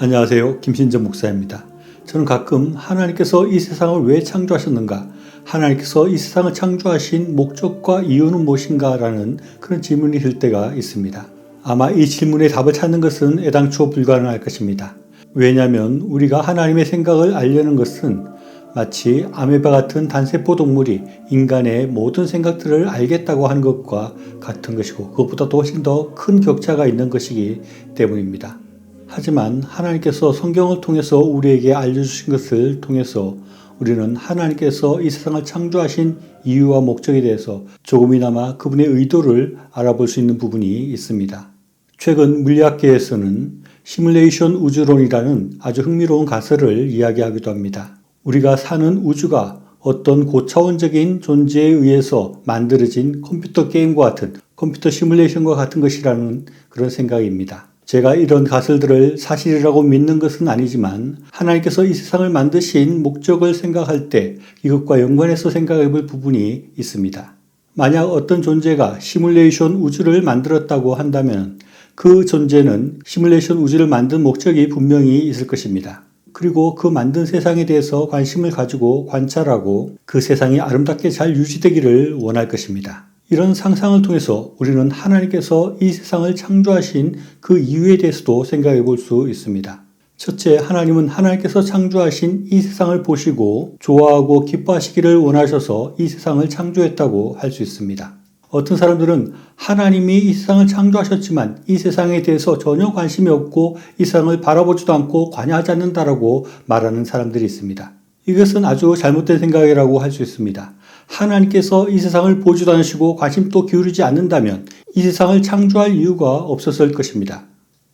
안녕하세요. 김신정 목사입니다. 저는 가끔 하나님께서 이 세상을 왜 창조하셨는가? 하나님께서 이 세상을 창조하신 목적과 이유는 무엇인가? 라는 그런 질문이 들 때가 있습니다. 아마 이 질문에 답을 찾는 것은 애당초 불가능할 것입니다. 왜냐하면 우리가 하나님의 생각을 알려는 것은 마치 아메바 같은 단세포 동물이 인간의 모든 생각들을 알겠다고 하는 것과 같은 것이고 그것보다도 훨씬 더 큰 격차가 있는 것이기 때문입니다. 하지만 하나님께서 성경을 통해서 우리에게 알려주신 것을 통해서 우리는 하나님께서 이 세상을 창조하신 이유와 목적에 대해서 조금이나마 그분의 의도를 알아볼 수 있는 부분이 있습니다. 최근 물리학계에서는 시뮬레이션 우주론이라는 아주 흥미로운 가설을 이야기하기도 합니다. 우리가 사는 우주가 어떤 고차원적인 존재에 의해서 만들어진 컴퓨터 게임과 같은 컴퓨터 시뮬레이션과 같은 것이라는 그런 생각입니다. 제가 이런 가설들을 사실이라고 믿는 것은 아니지만 하나님께서 이 세상을 만드신 목적을 생각할 때 이것과 연관해서 생각해 볼 부분이 있습니다. 만약 어떤 존재가 시뮬레이션 우주를 만들었다고 한다면 그 존재는 시뮬레이션 우주를 만든 목적이 분명히 있을 것입니다. 그리고 그 만든 세상에 대해서 관심을 가지고 관찰하고 그 세상이 아름답게 잘 유지되기를 원할 것입니다. 이런 상상을 통해서 우리는 하나님께서 이 세상을 창조하신 그 이유에 대해서도 생각해 볼 수 있습니다. 첫째, 하나님은 하나님께서 창조하신 이 세상을 보시고 좋아하고 기뻐하시기를 원하셔서 이 세상을 창조했다고 할 수 있습니다. 어떤 사람들은 하나님이 이 세상을 창조하셨지만 이 세상에 대해서 전혀 관심이 없고 이 세상을 바라보지도 않고 관여하지 않는다라고 말하는 사람들이 있습니다. 이것은 아주 잘못된 생각이라고 할 수 있습니다. 하나님께서 이 세상을 보지도 않으시고 관심도 기울이지 않는다면 이 세상을 창조할 이유가 없었을 것입니다.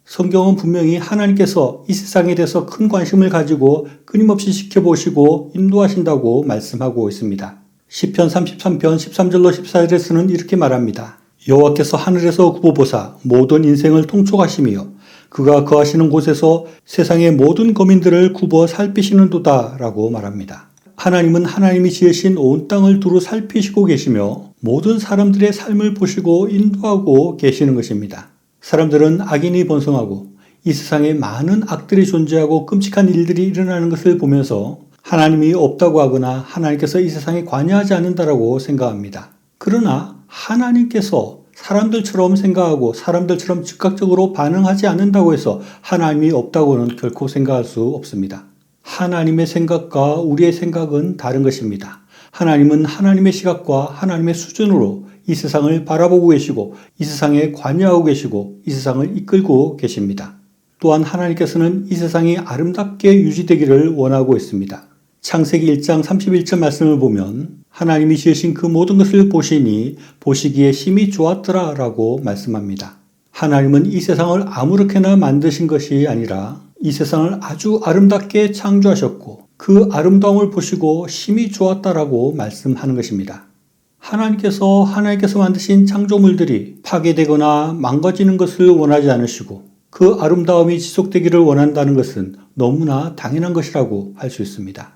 성경은 분명히 하나님께서 이 세상에 대해서 큰 관심을 가지고 끊임없이 지켜보시고 인도하신다고 말씀하고 있습니다. 시편 33편 13절로 14절에서는 이렇게 말합니다. 여호와께서 하늘에서 굽어보사 모든 인생을 통촉하시며 그가 거하시는 곳에서 세상의 모든 거민들을 굽어 살피시는도다 라고 말합니다. 하나님은 하나님이 지으신 온 땅을 두루 살피시고 계시며 모든 사람들의 삶을 보시고 인도하고 계시는 것입니다. 사람들은 악인이 번성하고 이 세상에 많은 악들이 존재하고 끔찍한 일들이 일어나는 것을 보면서 하나님이 없다고 하거나 하나님께서 이 세상에 관여하지 않는다라고 생각합니다. 그러나 하나님께서 사람들처럼 생각하고 사람들처럼 즉각적으로 반응하지 않는다고 해서 하나님이 없다고는 결코 생각할 수 없습니다. 하나님의 생각과 우리의 생각은 다른 것입니다. 하나님은 하나님의 시각과 하나님의 수준으로 이 세상을 바라보고 계시고 이 세상에 관여하고 계시고 이 세상을 이끌고 계십니다. 또한 하나님께서는 이 세상이 아름답게 유지되기를 원하고 있습니다. 창세기 1장 31절 말씀을 보면 하나님이 지으신 그 모든 것을 보시니 보시기에 심히 좋았더라 라고 말씀합니다. 하나님은 이 세상을 아무렇게나 만드신 것이 아니라 이 세상을 아주 아름답게 창조하셨고 그 아름다움을 보시고 심히 좋았다라고 말씀하는 것입니다. 하나님께서 만드신 창조물들이 파괴되거나 망가지는 것을 원하지 않으시고 그 아름다움이 지속되기를 원한다는 것은 너무나 당연한 것이라고 할 수 있습니다.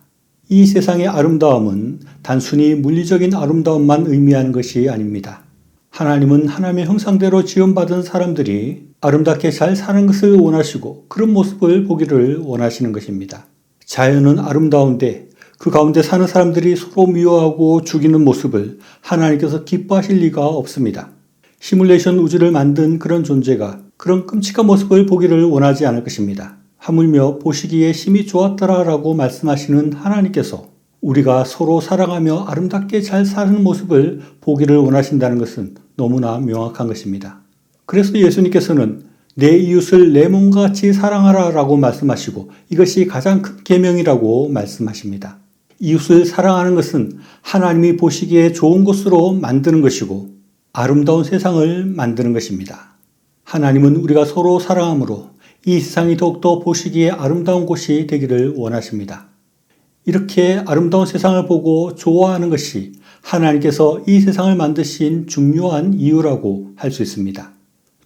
이 세상의 아름다움은 단순히 물리적인 아름다움만 의미하는 것이 아닙니다. 하나님은 하나님의 형상대로 지음받은 사람들이 아름답게 잘 사는 것을 원하시고 그런 모습을 보기를 원하시는 것입니다. 자연은 아름다운데 그 가운데 사는 사람들이 서로 미워하고 죽이는 모습을 하나님께서 기뻐하실 리가 없습니다. 시뮬레이션 우주를 만든 그런 존재가 그런 끔찍한 모습을 보기를 원하지 않을 것입니다. 하물며 보시기에 심히 좋았더라 라고 말씀하시는 하나님께서 우리가 서로 사랑하며 아름답게 잘 사는 모습을 보기를 원하신다는 것은 너무나 명확한 것입니다. 그래서 예수님께서는 내 이웃을 내 몸과 같이 사랑하라 라고 말씀하시고 이것이 가장 큰 계명이라고 말씀하십니다. 이웃을 사랑하는 것은 하나님이 보시기에 좋은 것으로 만드는 것이고 아름다운 세상을 만드는 것입니다. 하나님은 우리가 서로 사랑함으로 이 세상이 더욱더 보시기에 아름다운 곳이 되기를 원하십니다. 이렇게 아름다운 세상을 보고 좋아하는 것이 하나님께서 이 세상을 만드신 중요한 이유라고 할 수 있습니다.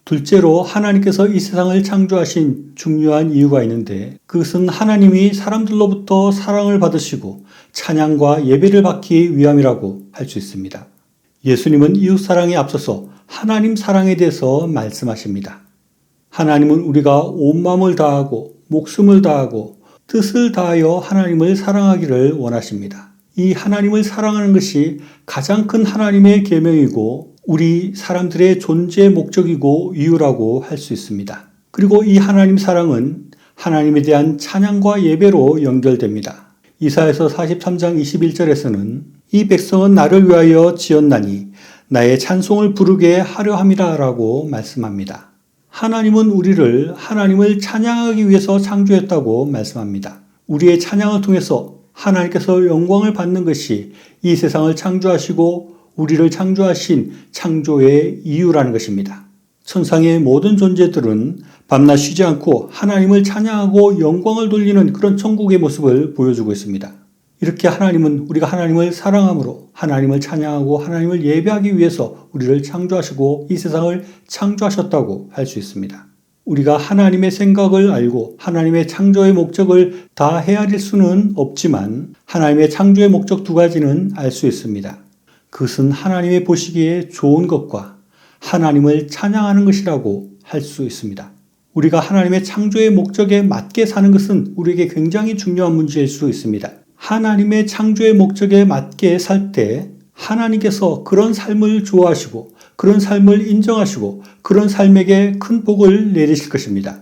둘째로 하나님께서 이 세상을 창조하신 중요한 이유가 있는데 그것은 하나님이 사람들로부터 사랑을 받으시고 찬양과 예배를 받기 위함이라고 할 수 있습니다. 예수님은 이웃 사랑에 앞서서 하나님 사랑에 대해서 말씀하십니다. 하나님은 우리가 온 마음을 다하고 목숨을 다하고 뜻을 다하여 하나님을 사랑하기를 원하십니다. 이 하나님을 사랑하는 것이 가장 큰 하나님의 계명이고 우리 사람들의 존재 목적이고 이유라고 할 수 있습니다. 그리고 이 하나님 사랑은 하나님에 대한 찬양과 예배로 연결됩니다. 이사야서 43장 21절에서는 이 백성은 나를 위하여 지었나니 나의 찬송을 부르게 하려 함이라 라고 말씀합니다. 하나님은 우리를 하나님을 찬양하기 위해서 창조했다고 말씀합니다. 우리의 찬양을 통해서 하나님께서 영광을 받는 것이 이 세상을 창조하시고 우리를 창조하신 창조의 이유라는 것입니다. 천상의 모든 존재들은 밤낮 쉬지 않고 하나님을 찬양하고 영광을 돌리는 그런 천국의 모습을 보여주고 있습니다. 이렇게 하나님은 우리가 하나님을 사랑함으로 하나님을 찬양하고 하나님을 예배하기 위해서 우리를 창조하시고 이 세상을 창조하셨다고 할 수 있습니다. 우리가 하나님의 생각을 알고 하나님의 창조의 목적을 다 헤아릴 수는 없지만 하나님의 창조의 목적 두 가지는 알 수 있습니다. 그것은 하나님의 보시기에 좋은 것과 하나님을 찬양하는 것이라고 할 수 있습니다. 우리가 하나님의 창조의 목적에 맞게 사는 것은 우리에게 굉장히 중요한 문제일 수 있습니다. 하나님의 창조의 목적에 맞게 살 때 하나님께서 그런 삶을 좋아하시고 그런 삶을 인정하시고 그런 삶에게 큰 복을 내리실 것입니다.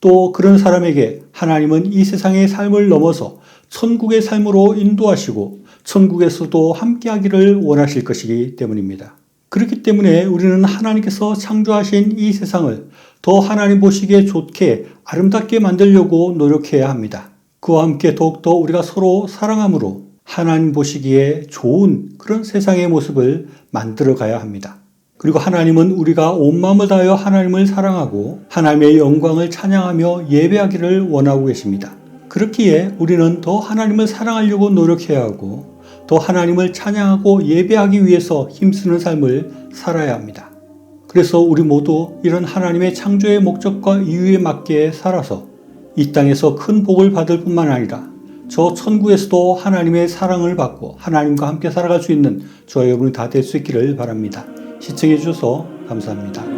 또 그런 사람에게 하나님은 이 세상의 삶을 넘어서 천국의 삶으로 인도하시고 천국에서도 함께하기를 원하실 것이기 때문입니다. 그렇기 때문에 우리는 하나님께서 창조하신 이 세상을 더 하나님 보시기에 좋게 아름답게 만들려고 노력해야 합니다. 그와 함께 더욱더 우리가 서로 사랑함으로 하나님 보시기에 좋은 그런 세상의 모습을 만들어 가야 합니다. 그리고 하나님은 우리가 온 마음을 다하여 하나님을 사랑하고 하나님의 영광을 찬양하며 예배하기를 원하고 계십니다. 그렇기에 우리는 더 하나님을 사랑하려고 노력해야 하고 더 하나님을 찬양하고 예배하기 위해서 힘쓰는 삶을 살아야 합니다. 그래서 우리 모두 이런 하나님의 창조의 목적과 이유에 맞게 살아서 이 땅에서 큰 복을 받을 뿐만 아니라 저 천국에서도 하나님의 사랑을 받고 하나님과 함께 살아갈 수 있는 저와 여러분이 다 될 수 있기를 바랍니다. 시청해 주셔서 감사합니다.